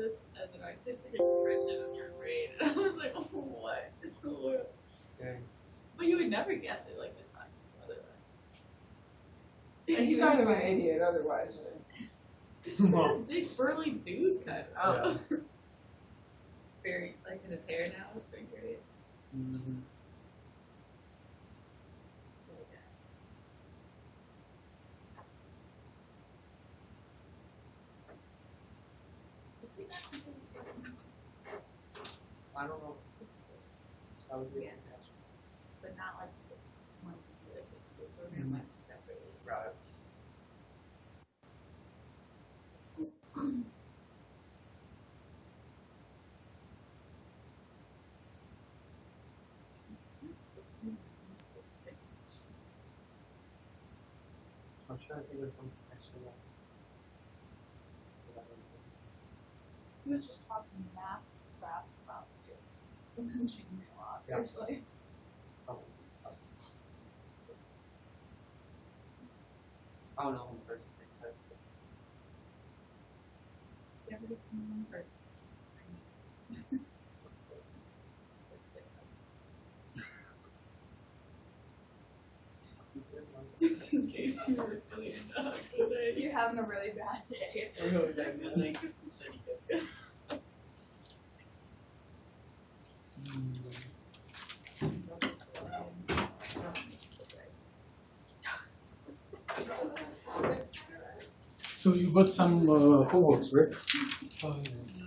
this as an artistic expression of your brain. And I was like, oh, what in the world? Okay. But you would never guess it, like, just talking otherwise. He's kind of an idiot otherwise. He's just like this big burly dude kind of. Yeah. Very, like, in his hair now is pretty great. Mm-hmm. I don't know. I would Yes. But not like one like the program went separately. Right. I'm trying to think of some extra one. He was just talking math crap about it. Sometimes you can a lot. Yeah. There's like I don't know one person. you ever get to know one person. Just in case you were feeling not good. You're having a really bad day. Like, Kristen said he could. So you got some homeworks, right? Oh, yes.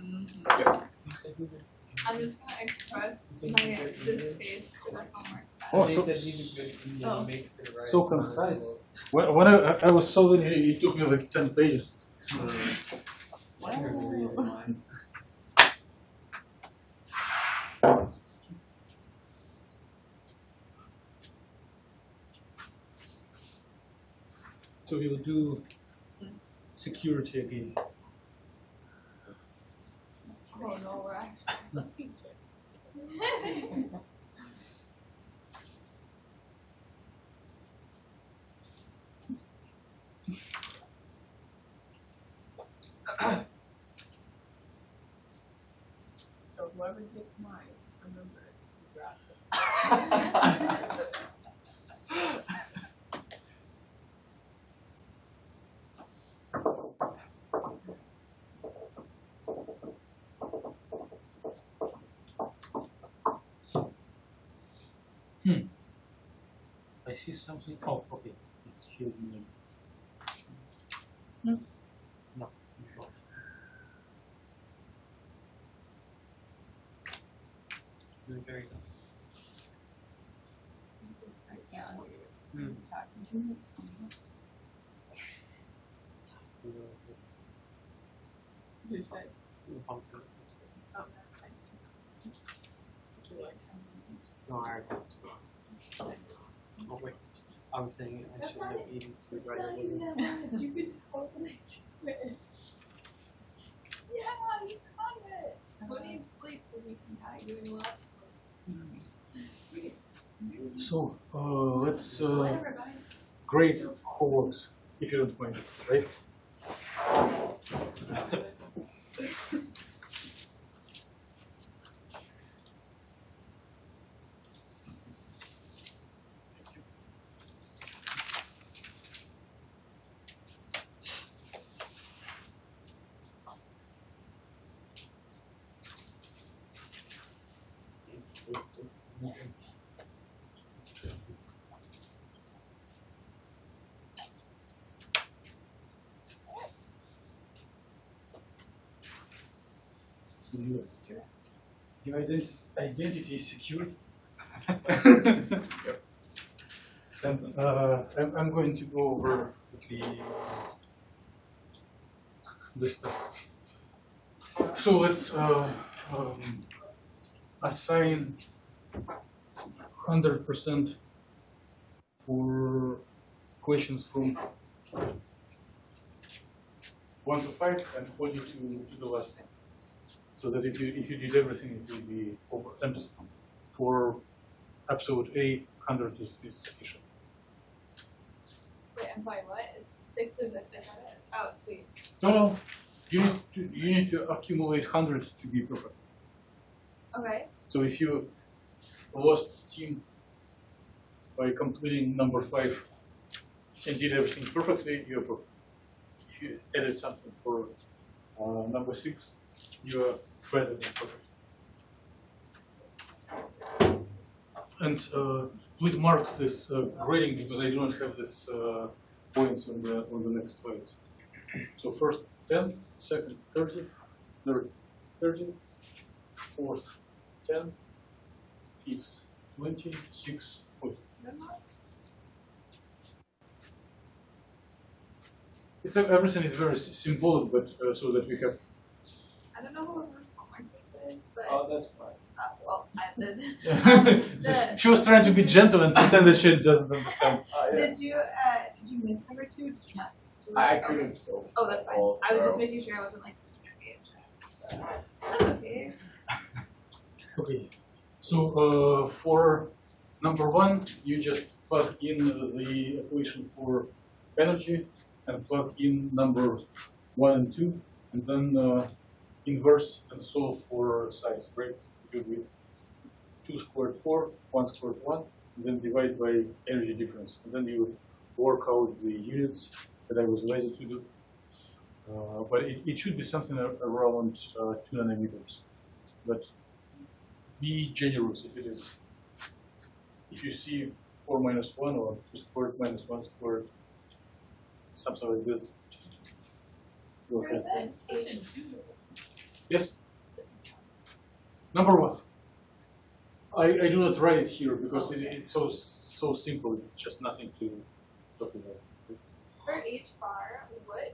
I'm just gonna express my distaste for the homework. Oh, They so- said he was good, he Oh. makes good rice. So concise. When I was solving it, it took me like 10 pages. So we will do security again. Oh no, we're actually. So whoever gets mine, remember, you got this. I see something. Oh, okay. It's here. No. Very good. Talking to me. You said, oh, thanks. No, I oh wait, I was saying I should have eaten food right away. You could totally do it. Yeah, you got it. Who needs sleep when you can die doing a lot? So let's Whatever, guys. grade homeworks, if you don't mind, right? So your identity is secure. And I'm going to go over the stuff. So let's assign 100% for questions from 1 to 5 and 40 to the last one. So that if you did everything, it will be over. And for absolute A, 100 is sufficient. Wait, I'm sorry, what? 6 is a Oh, sweet. No, you need to accumulate hundreds to be perfect. Okay. So if you lost steam by completing number 5 and did everything perfectly, you're perfect. If you added something for number 6, you are better than perfect. And please mark this grading because I do not have this points on the next slides. So first 10, second 30, third 30, fourth 10, fifth 20, sixth 40. It's everything is very symbolic, but so that we have. I don't know who reverse homework this is, but Oh, that's fine. well, I did. She was trying to be gentle and pretend that she doesn't understand. Yeah. Did you miss number 2? Did you not? I couldn't, so. Oh, that's fine. I was just making sure I wasn't like missing your page. That's okay. Okay, so for number 1, you just plug in the equation for energy and plug in number 1 and 2, and then inverse and solve for size, right? It will be 2 squared 4, 1 squared 1, and then divide by energy difference. And then you work out the units that I was lazy to do. But it should be something around 2 nanometers. But be generous if it is. If you see 4 minus 1 or 2 squared minus 1 squared, something like this, just go ahead. Yes? Number 1. I do not write it here because it's so simple. It's just nothing to talk about. For each bar, what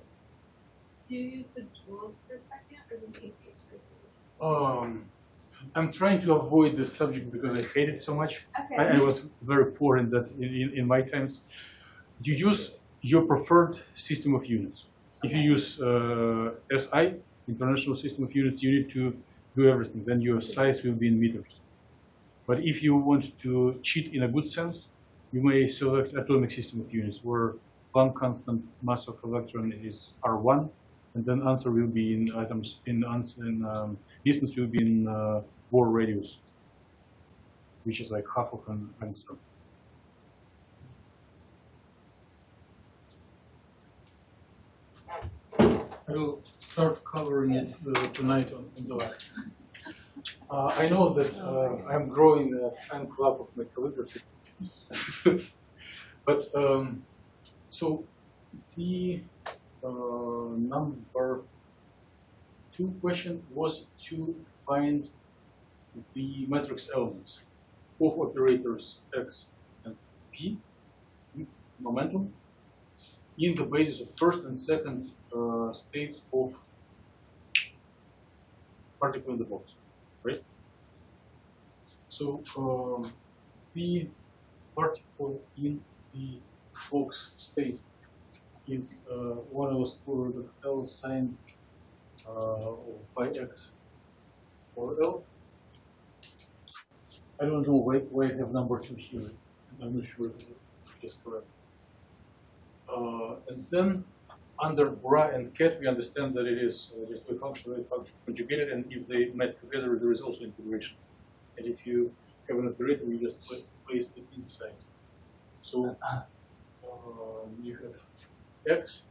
do you use the joules per second or the ACs per second? I'm trying to avoid this subject because I hate it so much. Okay. I was very poor in that in my times. You use your preferred system of units. If you use SI, International System of Units, you need to do everything. Then your size will be in meters. But if you want to cheat in a good sense, you may select atomic system of units, where Planck constant mass of electron is R1, and then answer will be in atoms distance will be in Bohr radius, which is like half of an angstrom. I will start covering it tonight on the lab. I know that I'm growing a fan club of my calligraphy. But so the number 2 question was to find the matrix elements of operators X and P, momentum, in the basis of first and second states of particle in the box, right? So the particle in the box state is 1 square root of L sine pi x or L. I don't know why I have number 2 here. I'm not sure if it's correct. And then under bra and ket, we understand that it is just a function conjugated, and if they met together, there is also integration. And if you have an operator, you just place it inside. So you have x.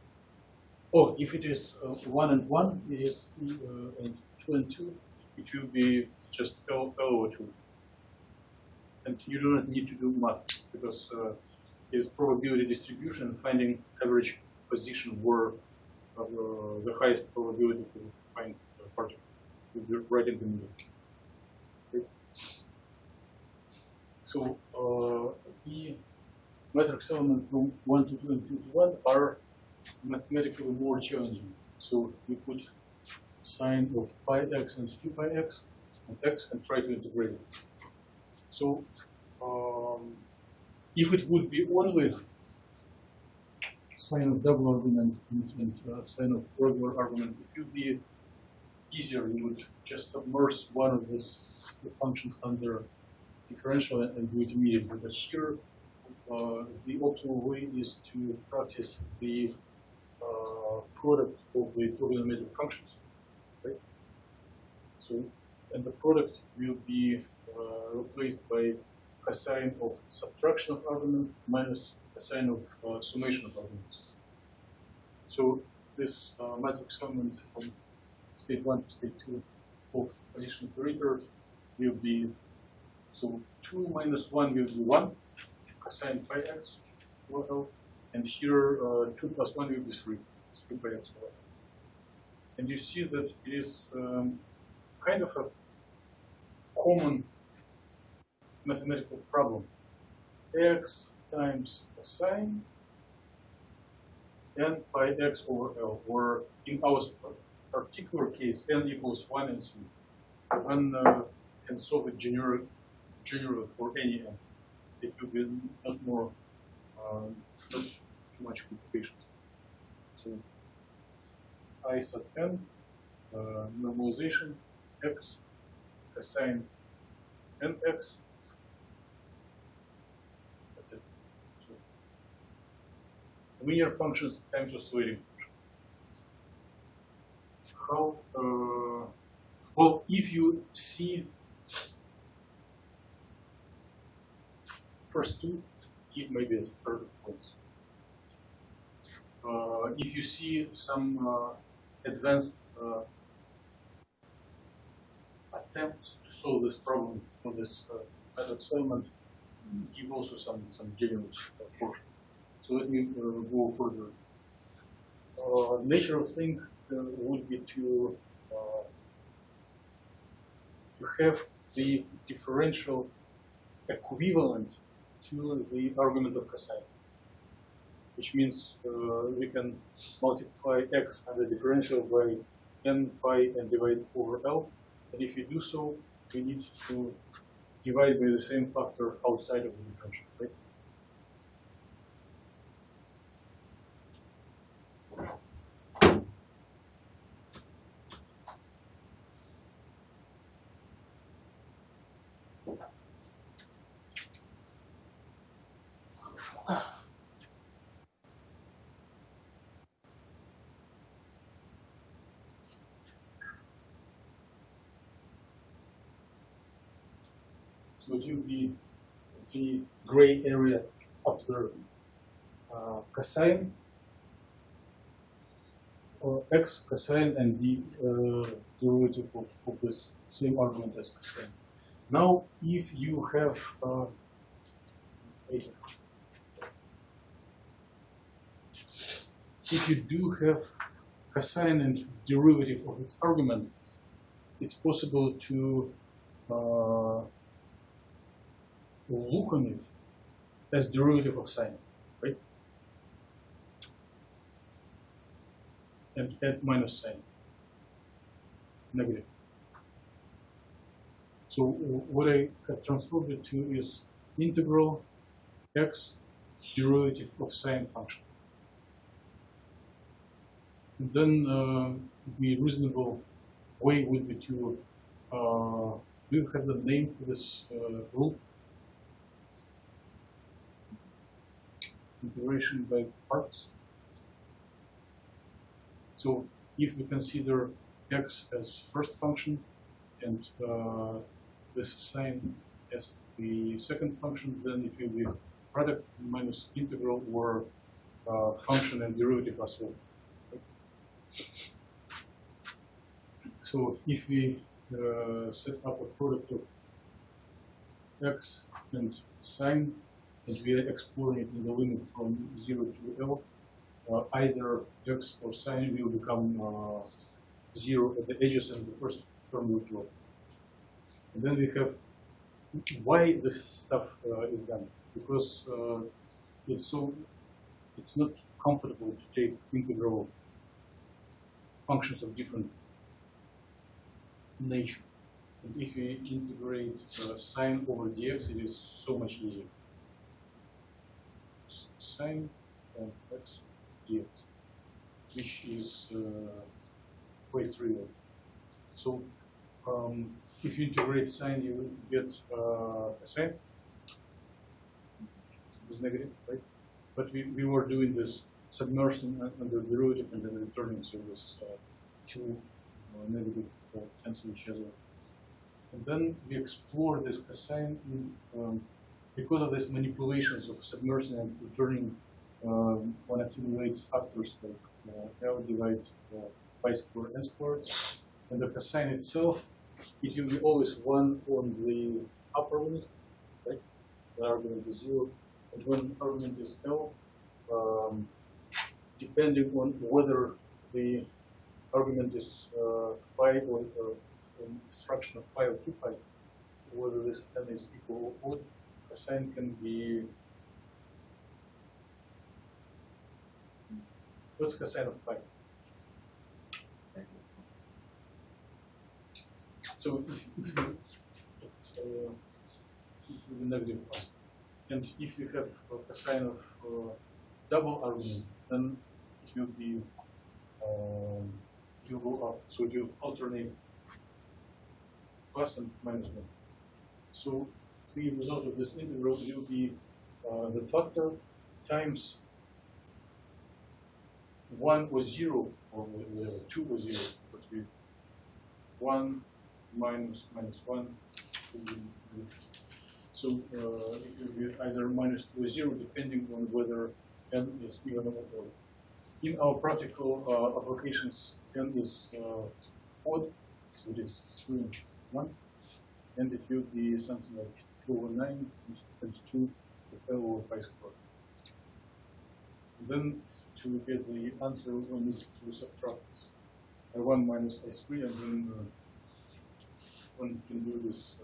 Oh, if it is 1 and 1, it is and 2 and 2, it will be just L over 2. And you do not need to do math because it is probability distribution, finding average position where the highest probability to find a particle will be right in the middle. Okay. So the matrix elements from 1 to 2 and 2 to 1 are mathematically more challenging. So we put sine of pi x and 2 pi x and try to integrate it. So if it would be only sine of double argument and sine of regular argument, it would be easier. You would just submerge one of these functions under differential and do it immediately. But here, the optimal way is to practice the product of the trigonometric functions, right? So, and the product will be replaced by cosine of subtraction of argument minus cosine of summation of arguments. So this matrix element from state 1 to state 2 of position operator will be, so 2 minus 1 will be 1 cosine pi x over L, and here 2 plus 1 will be 3 pi x over L. And you see that it is kind of a common mathematical problem. X times cosine n pi x over L, or in our particular case, n equals 1 and 3. One can solve it generally for any n. It will be not too much complications. So I sub n, normalization, x, cosine nx. That's it. So, linear functions times oscillating function. How? Well, if you see first two, give maybe a third points. If you see some advanced attempts to solve this problem on this matrix element, give also some generous portion. So let me go further. Nature of thing would be to have the differential equivalent to the argument of cosine, which means we can multiply x and the differential by n pi and divide over L. And if you do so, we need to divide by the same factor outside of the differential, right? So it will be the gray area observed. Cosine, or x cosine and the derivative of this same argument as cosine. Now, if you have if you do have cosine and derivative of its argument, it's possible to look on it as derivative of sine, right? And add minus sine, negative. So what I have transformed it to is integral x derivative of sine function. And then the reasonable way would be to do you have the name for this rule? Integration by parts. So if we consider x as first function and this sine as the second function, then it will be product minus integral or function and derivative as well. So if we set up a product of x and sine, and we are exploring it in the limit from 0 to L, either x or sine will become 0 at the edges, and the first term will drop. And then we have why this stuff is done, because it's not comfortable to take integral functions of different nature. And if we integrate sine over dx, it is so much easier. Sine of x dx, which is quite trivial. So if you integrate sine, you get a sine. It was negative, right? But we were doing this submersing under derivative and then returning, so this two negative cancel each other. And then we explore this cosine in, because of these manipulations of submersing and returning. One accumulates factors like L divided pi squared n squared, and the cosine itself, it will be always 1 on the upper limit, right? The argument is 0, and when argument is L, depending on whether the argument is pi or instruction of pi or 2 pi, whether this n is equal or odd, cosine can be. What's cosine of pi? So if you negative pi, and if you have a cosine of double argument, then it will be it will go up. So it will alternate plus and minus 1. So the result of this integral will be the factor times 1 or 0, or 2 or 0, because we 1 minus 1. So it will be either minus 2 or 0, depending on whether n is even or odd. In our practical applications, n is odd, so it is 3 and 1, and it will be something like 2 over 9 times 2 to L over pi squared. Then to get the answer, one needs to subtract I1 minus I3, and then one can do this,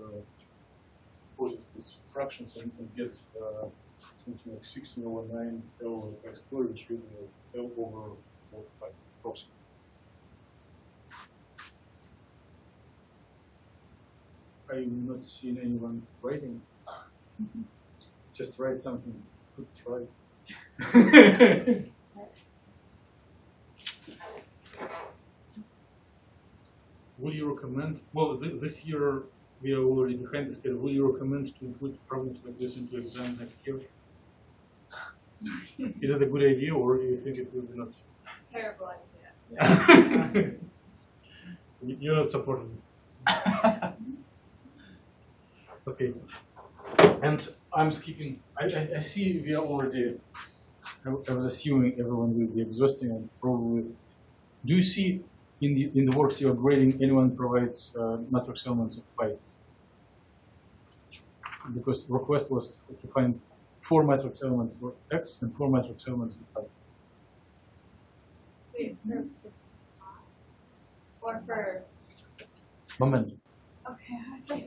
process these fractions and get something like 16 over 9 L over pi squared, which will be L over 5 approximately. I'm not seeing anyone writing. Just write something. Good try. Will you recommend? Well, this year we are already behind the schedule. Will you recommend to include problems like this into exam next year? Is it a good idea, or do you think it will be not? Terrible idea. You're not supporting it. Okay. And I'm skipping. I see we are already. I was assuming everyone will be exhausting and probably. Do you see in the works you are grading anyone provides matrix elements of pi? Because the request was to find 4 matrix elements for x and 4 matrix elements for pi. Wait, or for Moment. okay, I was like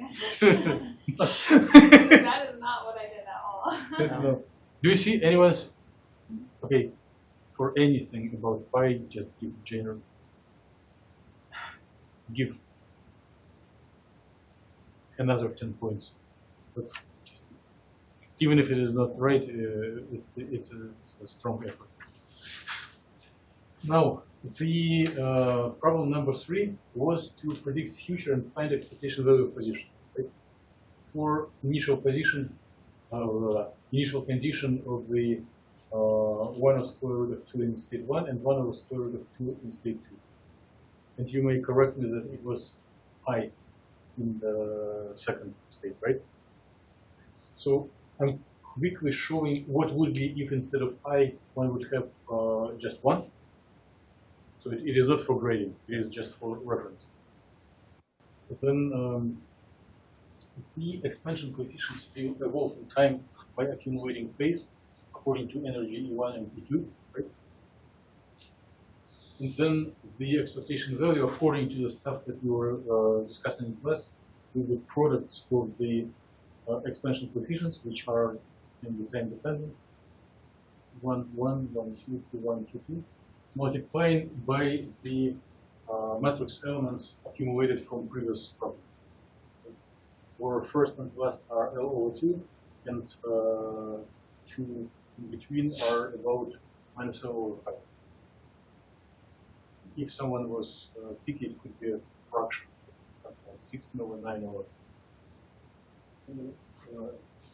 that is not what I did at all. No. Do you see anyone's? Okay, for anything about pi, just give general. Give another 10 points. That's just, even if it is not right, it's a strong effort. Now, the problem number 3 was to predict future and find expectation value of position. Right? For initial position, initial condition of the 1 over square root of 2 in state 1 and 1 over square root of 2 in state 2. And you may correct me that it was I in the second state, right? So I'm quickly showing what would be if instead of I, one would have just 1. So it is not for grading, it is just for reference. But then the expansion coefficients will evolve in time by accumulating phase according to energy E1 and E2, right? And then the expectation value, according to the stuff that we were discussing in class, will be products of the expansion coefficients, which are in the time dependent, 1, 1, 1, 2, 2, 1, 2, 2, multiplying by the matrix elements accumulated from previous problem. Where first and last are L over 2, and 2 in between are about minus L over 5. If someone was picky, it could be a fraction, something like 16 over 9 over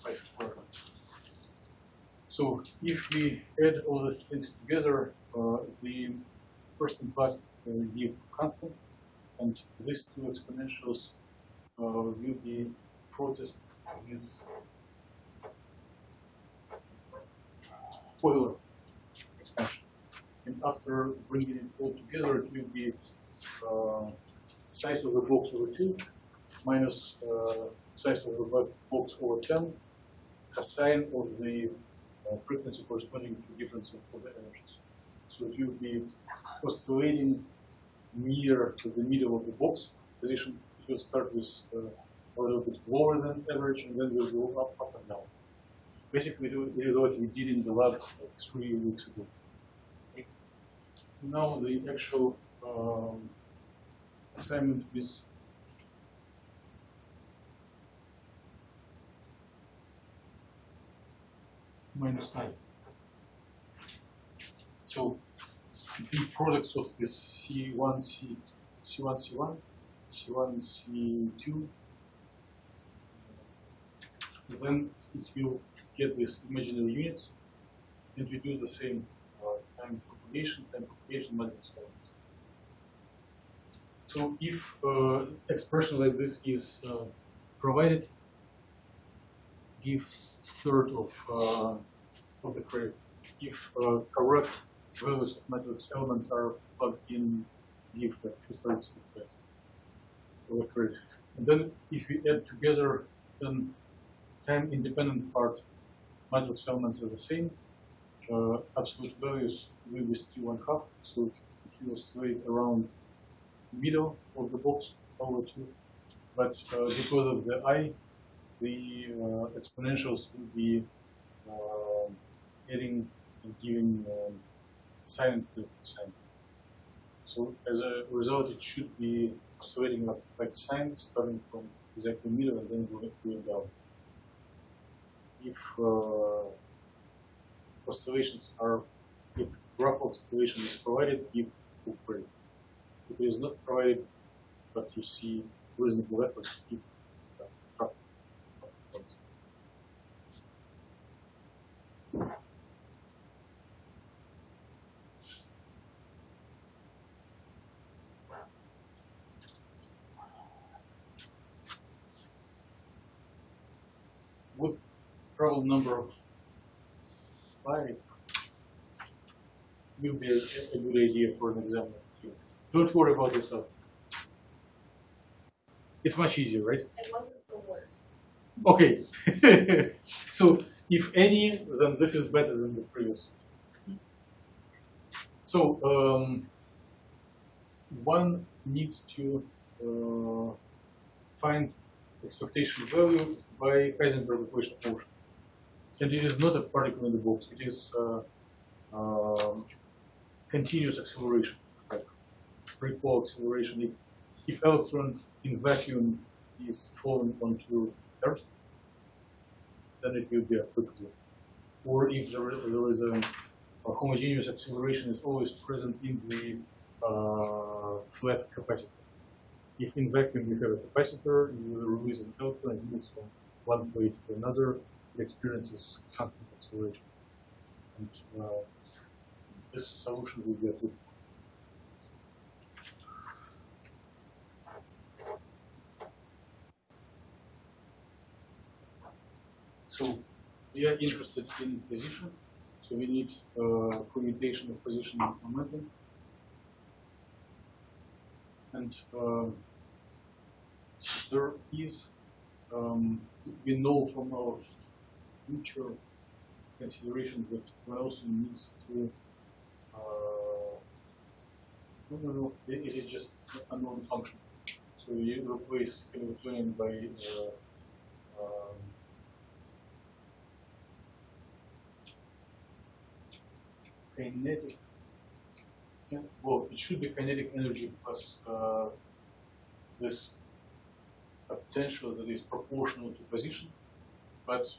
5 squared. So if we add all these things together, the first and last give constant, and these two exponentials will be processed with Euler expansion. And after bringing it all together, it will be size of the box over 2 minus size of the box over 10 cosine of the frequency corresponding to difference of the energies. So it will be oscillating near to the middle of the box position. It will start with a little bit lower than average, and then will go up and down. Basically, this is what we did in the lab 3 weeks ago. Now the actual assignment is -9. So the products of this C1, C1, C2, then it will get these imaginary units, and we do the same time propagation, matrix elements. So if expression like this is provided, gives third of the credit. If correct values of matrix elements are plugged in, give like 2/3 of the credit. And then if we add together, then time independent part matrix elements are the same. Absolute values will be still 1/2, so it will oscillate around the middle of the box over 2. But because of the I, the exponentials will be adding and giving signs to the sign. So as a result, it should be oscillating like sine, starting from exactly middle and then going down. If oscillations are, if graph oscillation is provided, give full credit. If it is not provided, but you see reasonable effort, give that's subtract. Good problem number 5 will be a good idea for an exam next year. Don't worry about yourself. It's much easier, right? It wasn't the worst. Okay. So if any, then this is better than the previous. So one needs to find expectation value by Heisenberg equation of motion. And it is not a particle in the box, it is continuous acceleration, like free fall acceleration. If electron in vacuum is falling onto Earth, then it will be a quick flow. Or if there is a homogeneous acceleration is always present in the flat capacitor. If in vacuum you have a capacitor, you will release an electron and moves from one plate to another, it experiences constant acceleration. And this solution will be a good. So we are interested in position, so we need commutation of position and momentum. And there is, we know from our future considerations that one also needs to, no, it is just a unknown function. So you replace Hamiltonian by kinetic. Well, it should be kinetic energy plus this potential that is proportional to position, but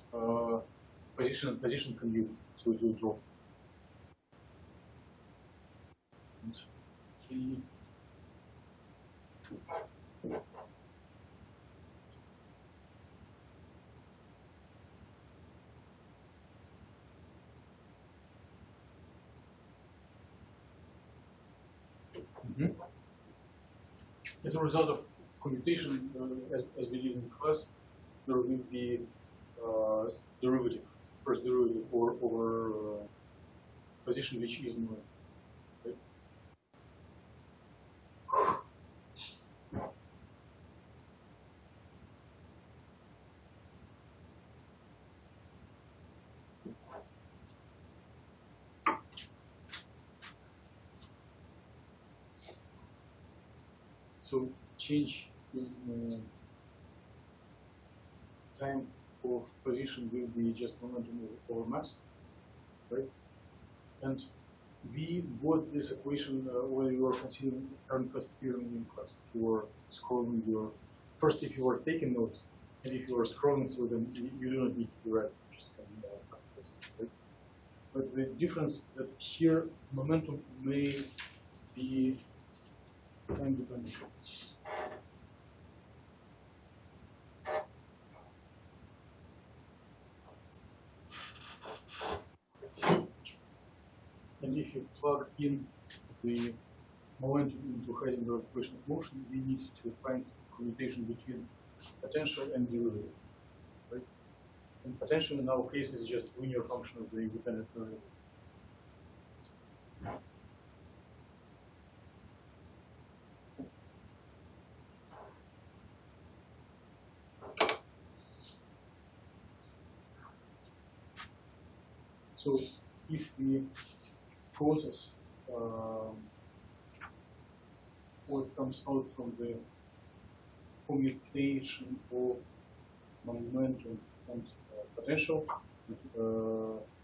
position and position can be, so it will drop. And As a result of commutation, as we did in class, there will be derivative, first derivative over position which is moving. Right? So change in time of position will be just momentum over mass, right? And we got this equation when we were considering Hermann's theorem in class. If you were scrolling first if you were taking notes, and if you were scrolling through them, you do not need to do that, just can text, right? But the difference is that here momentum may be time dependent. And if you plug in the momentum into Heisenberg equation of motion, we need to find commutation between potential and derivative, right? And potential in our case is just linear function of the independent variable. So if we process what comes out from the commutation of momentum and potential,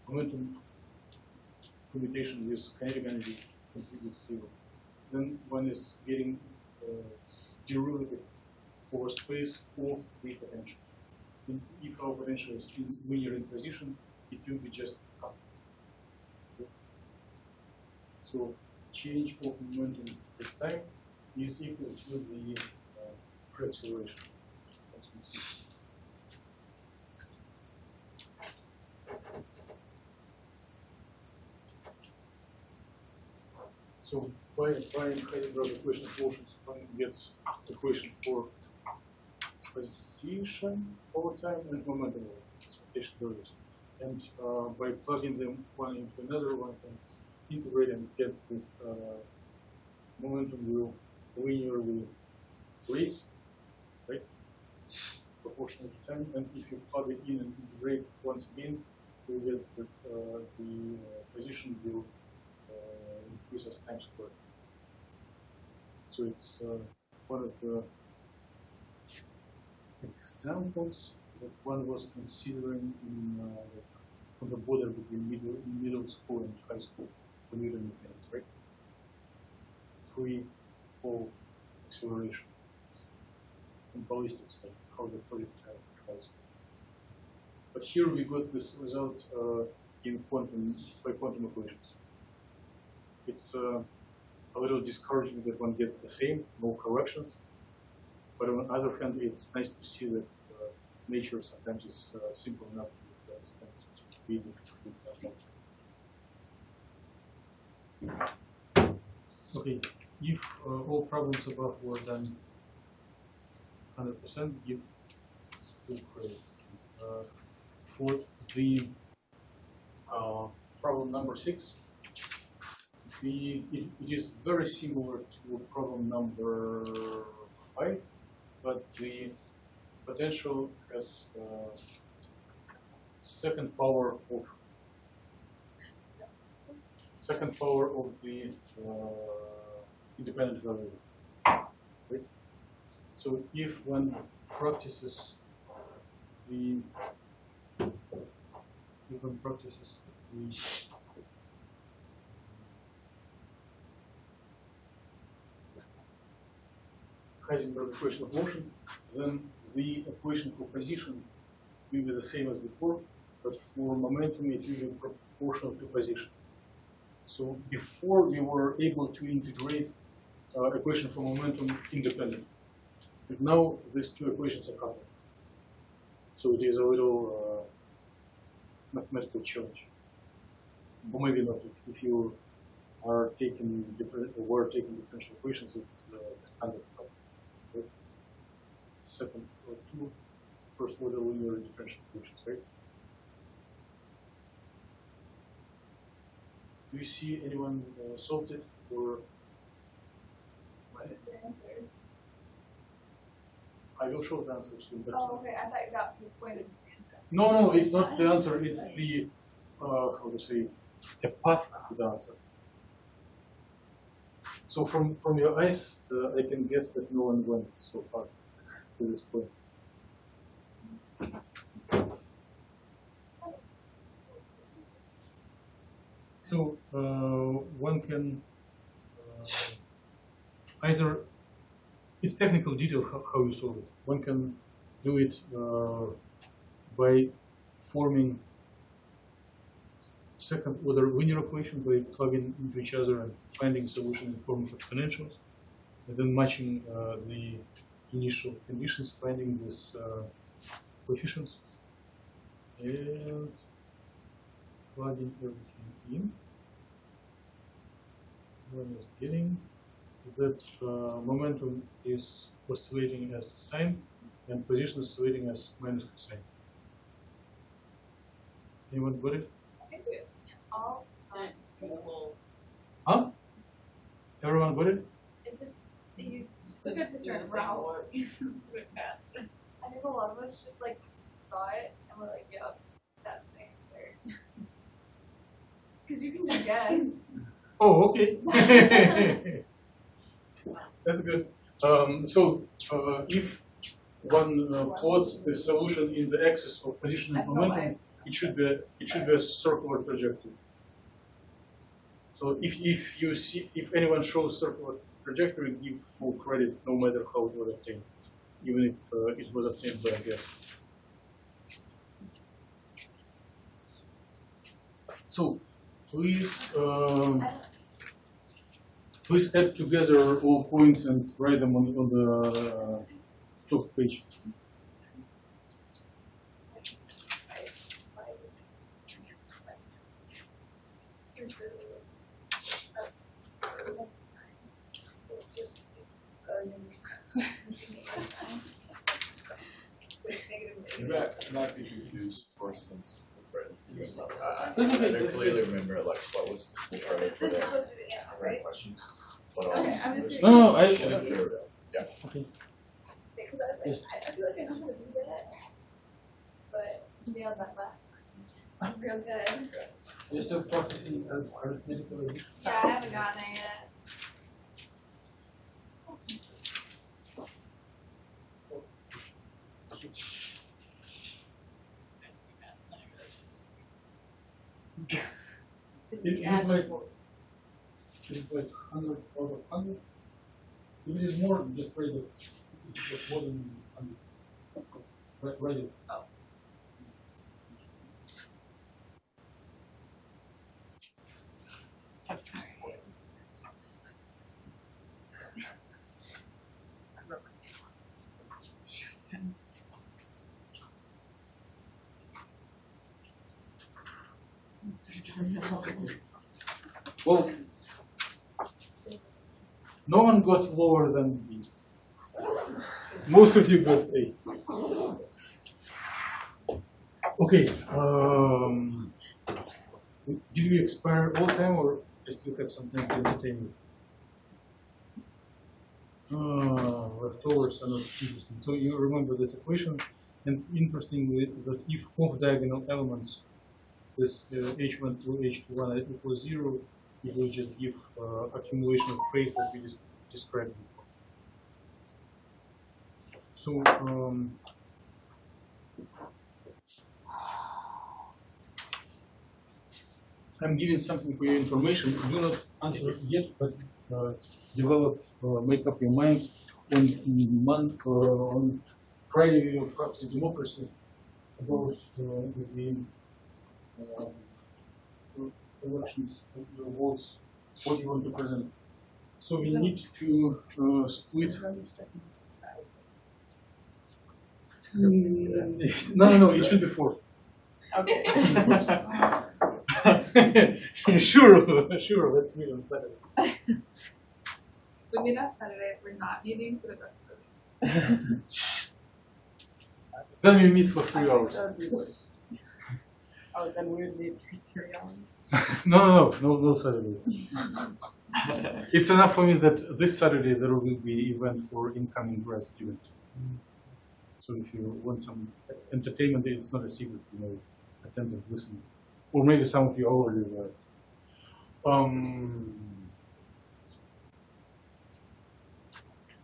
momentum commutation with kinetic energy contributes zero. Then one is getting derivative over space of the potential. And if our potential is linear in position, it will be just constant. So change of momentum with time is equal to the free acceleration. So by applying Heisenberg equation of motions, one gets equation for position over time and momentum over expectation values. And by plugging them one into another, one can integrate and get the momentum will linearly raise, right? Proportional to time. And if you plug it in and integrate once again, you get that the position will increase as time squared. So it's one of the examples that one was considering in on the border between middle school and high school commuter mechanics, right? Free fall acceleration and ballistics, like how the projectile travels. But here we got this result by quantum equations. It's a little discouraging that one gets the same, no corrections. But on the other hand, it's nice to see that nature sometimes is simple enough to understand. Okay, if all problems above were done 100%, give full credit. For the problem number 6, it is very similar to problem number 5, but the potential has second power of the independent variable. Right? So if one practices the Heisenberg equation of motion, then the equation for position will be the same as before, but for momentum it will be proportional to position. So before we were able to integrate equation for momentum independent, but now these two equations are coupled. So it is a little mathematical challenge, or maybe not if you are taking differential equations, it's the standard problem. Right? Second or two first order linear differential equations, right? Do you see anyone solved it or? What is the answer? I will show the answer soon. But Oh, okay. I thought you got the point of the answer. no, it's not the answer. It's the how to say, the path to the answer. So from your eyes, I can guess that no one went so far to this point. So one can either, it's technical detail how you solve it. One can do it by forming second order linear equation by plugging into each other and finding solution in the form of exponentials, and then matching the initial conditions, finding these coefficients, and plugging everything in. One is getting that momentum is oscillating as sine and position oscillating as minus cosine. Anyone got it? I think we all. Huh? Everyone got it? It's just you just look at the different route. I think a lot of us just like saw it and we're like, "Yep, that's the answer." Because you can just guess. Oh, okay. That's good. So if one plots the solution in the axis of position and momentum, it should be a circular trajectory. So if anyone shows circular trajectory, give full credit, no matter how it was obtained, even if it was obtained by a guess. So please add together all points and write them on the top page. Not be confused for some I clearly remember like what was determined for the right questions. But Okay, I'm just No, yeah. Okay. because I was like, I feel like I know how to do that, but nailed that last one. I'm real good. You're still practicing arithmetical addition? Yeah, I haven't gotten it yet. It's like 100 out of 100. If it is more, just write it. It's more than 100. Write it. Oh. Well, no one got lower than B. Most of you got 8. Okay. Did we expire all time, or I still have some time to entertain you? Leftovers are not interesting. So you remember this equation, and interestingly, that if off-diagonal elements, this h1 through h21 equals 0, it will just give accumulation of phase that we just described before. So I'm giving something for your information. Do not answer it yet, but develop, make up your mind. On Friday we will practice democracy about the elections, the votes, what you want to present. So we need to split. No, it should be fourth. Okay. Sure, let's meet on Saturday. We meet on Saturday. We're not meeting for the rest of the week. Then we meet for 3 hours. Oh, then we would need 3 hours. No Saturday. It's enough for me that this Saturday there will be event for incoming grad students. So if you want some entertainment, it's not a secret, attend and listen. Or maybe some of you already were.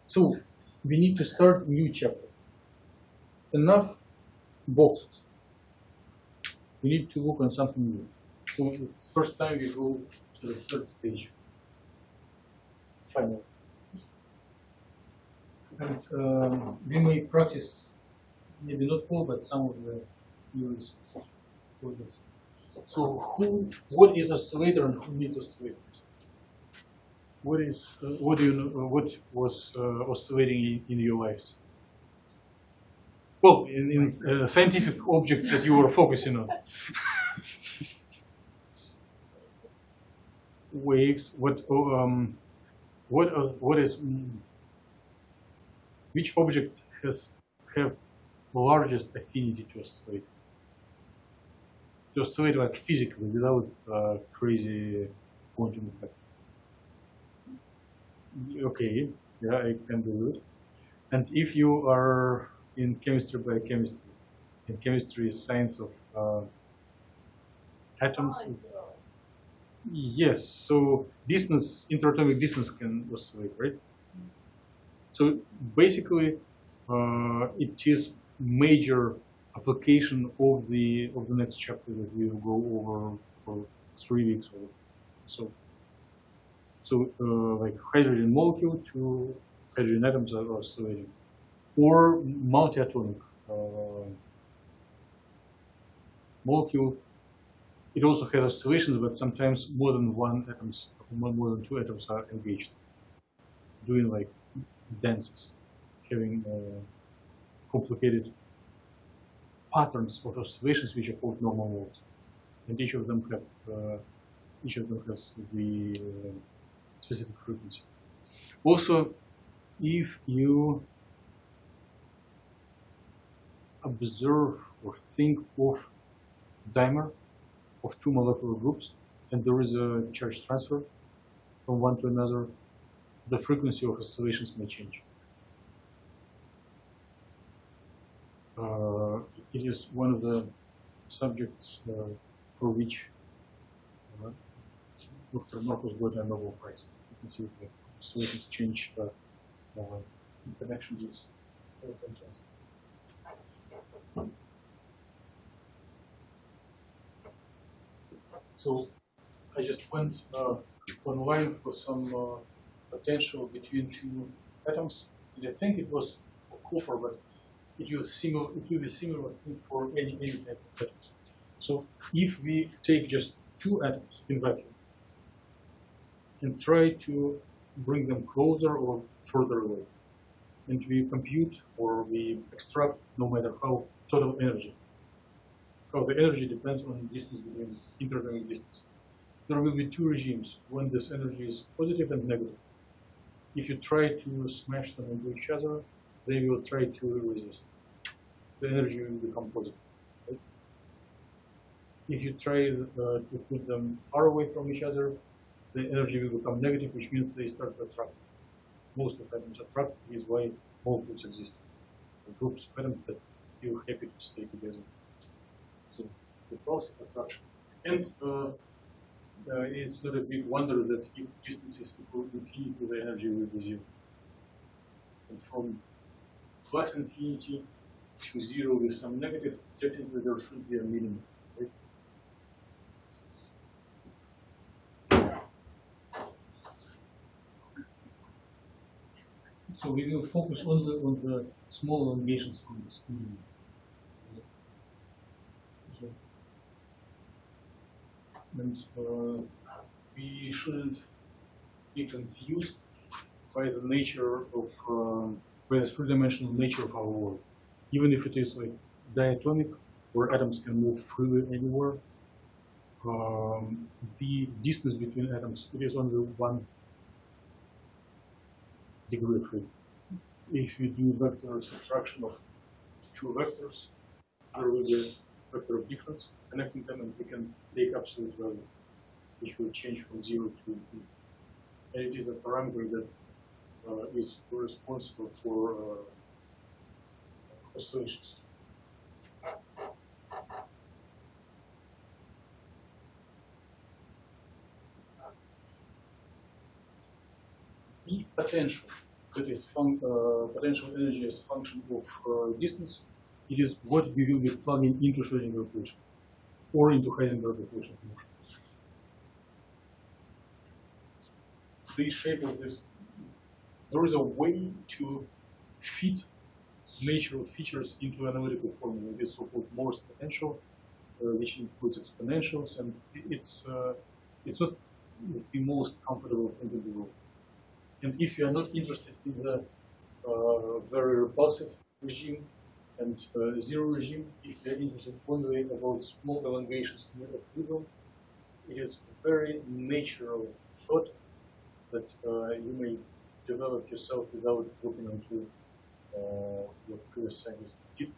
So we need to start a new chapter. Enough boxes. We need to work on something new. So it's first time we go to the third stage. Finally. And we may practice, maybe not all, but some of the theories for this. So what is oscillator and who needs oscillator? What do you know? What was oscillating in your lives? Well, in scientific objects that you were focusing on. Waves. Which objects have the largest affinity to oscillate? To oscillate like physically without crazy quantum effects. Okay, yeah, I can do it. And if you are in chemistry, biochemistry, and chemistry is science of atoms. Yes, so distance, interatomic distance can oscillate, right? So basically, it is major application of the next chapter that we will go over for 3 weeks or so. So like hydrogen molecule to hydrogen atoms are oscillating, or multi-atomic molecule. It also has oscillations, but sometimes more than more than 2 atoms are engaged, doing like dances, having complicated patterns of oscillations which are called normal modes, and each of them has the specific frequency. Also, if you observe or think of dimer of 2 molecular groups, and there is a charge transfer from one to another, the frequency of oscillations may change. It is one of the subjects for which Dr. Marcos got a Nobel Prize. You can see that oscillations change in connection with electron transfer. So I just went online for some potential between 2 atoms, and I think it was for copper, but it will be similar thing for any type of atoms. So if we take just 2 atoms in vacuum and try to bring them closer or further away, and we compute or we extract, no matter how, total energy. How the energy depends on the distance between interatomic distance. There will be 2 regimes when this energy is positive and negative. If you try to smash them into each other, they will try to resist. The energy will become positive. Right? If you try to put them far away from each other, the energy will become negative, which means they start to attract. Most of atoms attract. This is why molecules exist. The groups of atoms that feel happy to stay together. So the process of attraction. And it's not a big wonder that if distance is equal to infinity, the energy will be 0. And from plus infinity to 0 with some negative, technically there should be a minimum. Right? So we will focus only on the small elongations from this minimum. And we shouldn't be confused by the nature of, by the 3-dimensional nature of our world. Even if it is like diatomic, where atoms can move freely anywhere, the distance between atoms, it is only 1 degree of freedom. If you do vector subtraction of 2 vectors, there will be a vector of difference connecting them, and we can take absolute value, which will change from 0 to infinity. And it is a parameter that is responsible for oscillations. The potential, that is potential energy as function of distance, it is what we will be plugging into Schrödinger equation or into Heisenberg equation of motion. The shape of this, there is a way to fit natural features into analytical formula. This so-called Morse potential, which includes exponentials, and it's not the most comfortable thing in the world. And if you are not interested in the very repulsive regime and zero regime, if you are interested only about small elongations near equilibrium, it is a very natural thought that you may develop yourself without looking into what previous scientists did,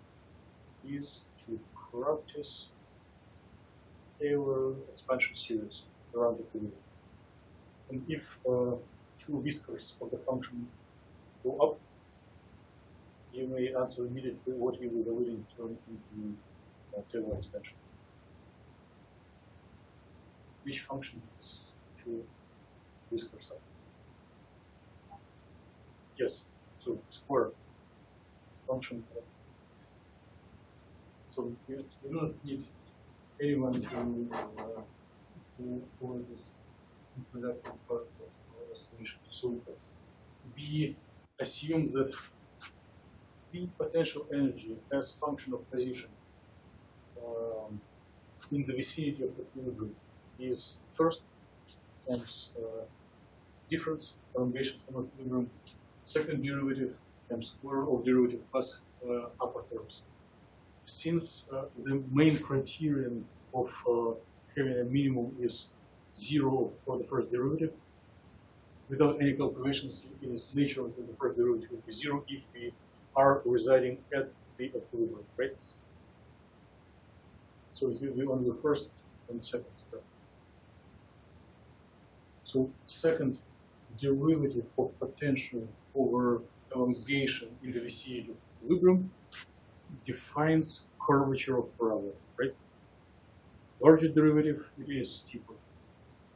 is to practice Taylor expansion series around equilibrium. And if 2 whiskers of the function go up, you may answer immediately what you will already turn into Taylor expansion. Which function is 2 whiskers up? Yes, so square function. So you do not need anyone to for this introductory part of our solution. So we assume that the potential energy as function of position in the vicinity of equilibrium is first times difference, elongation from equilibrium, second derivative times square of derivative plus upper terms. Since the main criterion of having a minimum is 0 for the first derivative, without any calculations, it is natural that the first derivative will be 0 if we are residing at the equilibrium, right? So it will be on the first and second term. So second derivative of potential over elongation in the vicinity of equilibrium defines curvature of parabola, right? Larger derivative, it is steeper.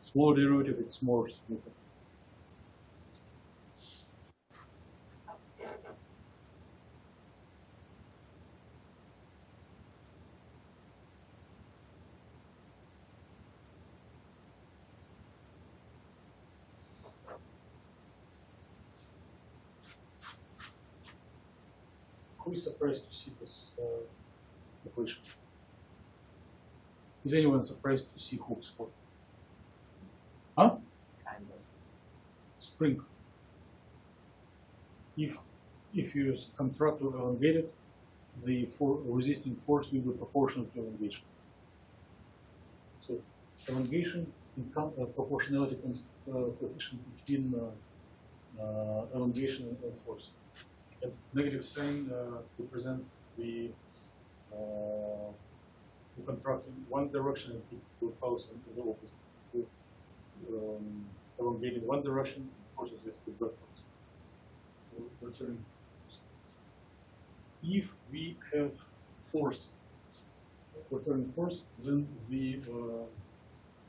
Smaller derivative, it's more smoother. Who is surprised to see this equation? Is anyone surprised to see Hooke's law? Huh? Kind of. Spring. If you contract or elongate it, the resisting force will be proportional to elongation. So elongation and proportionality coefficient between elongation and force. And negative sign represents the contract in one direction and it will pulse in the opposite. Elongate in one direction, forces it with backwards. So returning. If we have force, returning force, then the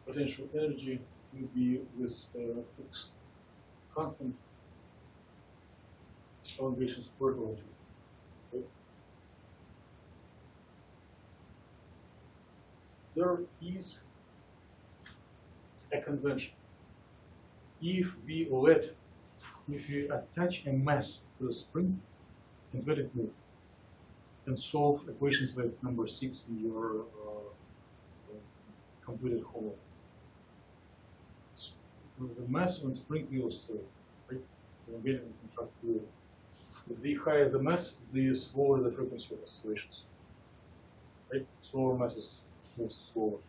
potential energy will be with Hooke's constant elongation squared over 2. Okay. There is a convention. If we attach a mass to the spring and let it move, and solve equations like number 6 in your completed homework. The mass on spring will oscillate, right? Elongate and contract fluid. The higher the mass, the slower the frequency of oscillations. Right? Slower masses move slower.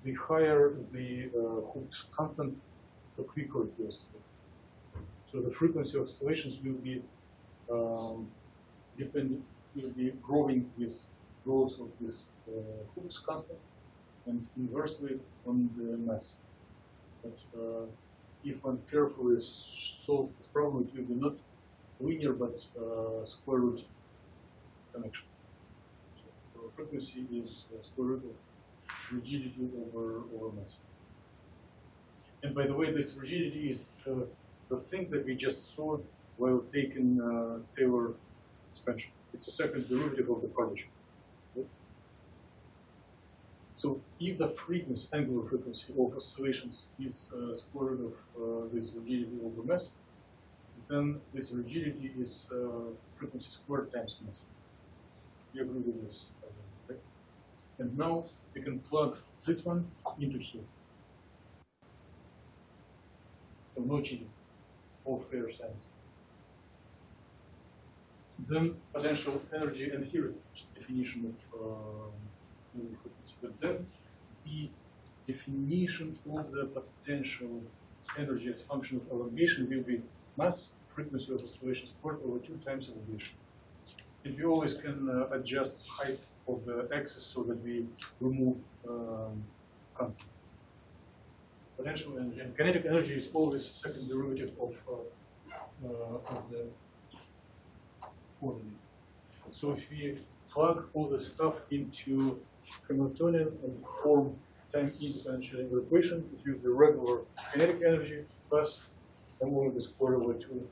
the higher the Hooke's constant, the quicker it will oscillate. So the frequency of oscillations will be will be growing with growth of this Hooke's constant, and inversely on the mass. But if one carefully solves this problem, it will be not linear but square root connection. So the frequency is square root of rigidity over mass. And by the way, this rigidity is the thing that we just saw while taking Taylor expansion. It's a second derivative of the curvature. Okay? So if the frequency, angular frequency of oscillations is square root of this rigidity over mass, then this rigidity is frequency squared times mass. You agree with this? Right? And now we can plug this one into here. So no cheating, all fair signs. Then potential energy, and here is definition of frequency. But then the definition of the potential energy as a function of elongation will be mass frequency of oscillation squared over 2 times elongation. And we always can adjust height of the axis so that we remove constant. Potential energy and kinetic energy is always second derivative of the coordinate. So if we plug all the stuff into Hamiltonian and form time-independent Schrödinger equation, it will be regular kinetic energy plus the square over 2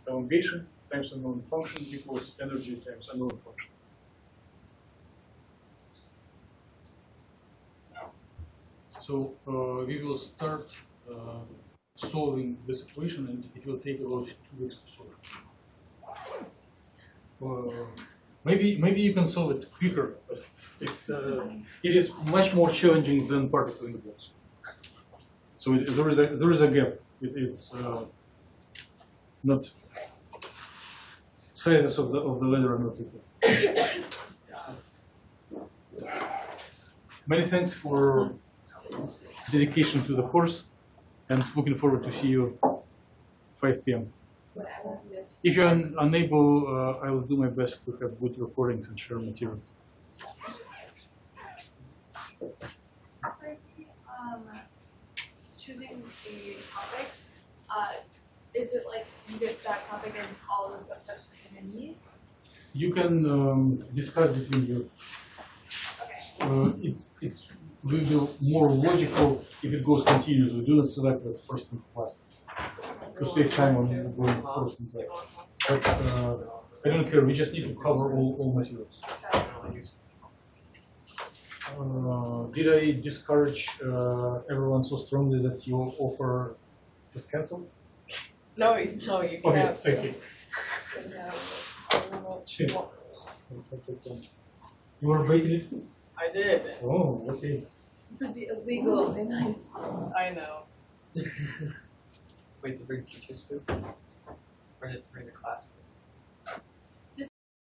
elongation times unknown function equals energy times unknown function. So we will start solving this equation, and it will take about 2 weeks to solve. Maybe you can solve it quicker, but it is much more challenging than particle integrals. So there is a gap. It's not sizes of the ladder are not equal. Many thanks for dedication to the course, and looking forward to see you 5 p.m. If you're unable, I will do my best to have good recordings and share materials. Choosing the topics, is it like you get that topic and all the subsections in the need? You can discuss between you. Okay. It's will be more logical if it goes continuous. We do not select the first and last to save time on going first and last. But I don't care. We just need to cover all materials. Did I discourage everyone so strongly that you offer this cancel? No, you can Okay, have thank you. Sure. You were breaking it? I did. Oh, okay. This would be illegal in high school. I know. Wait to bring teachers too? Or just to bring the class?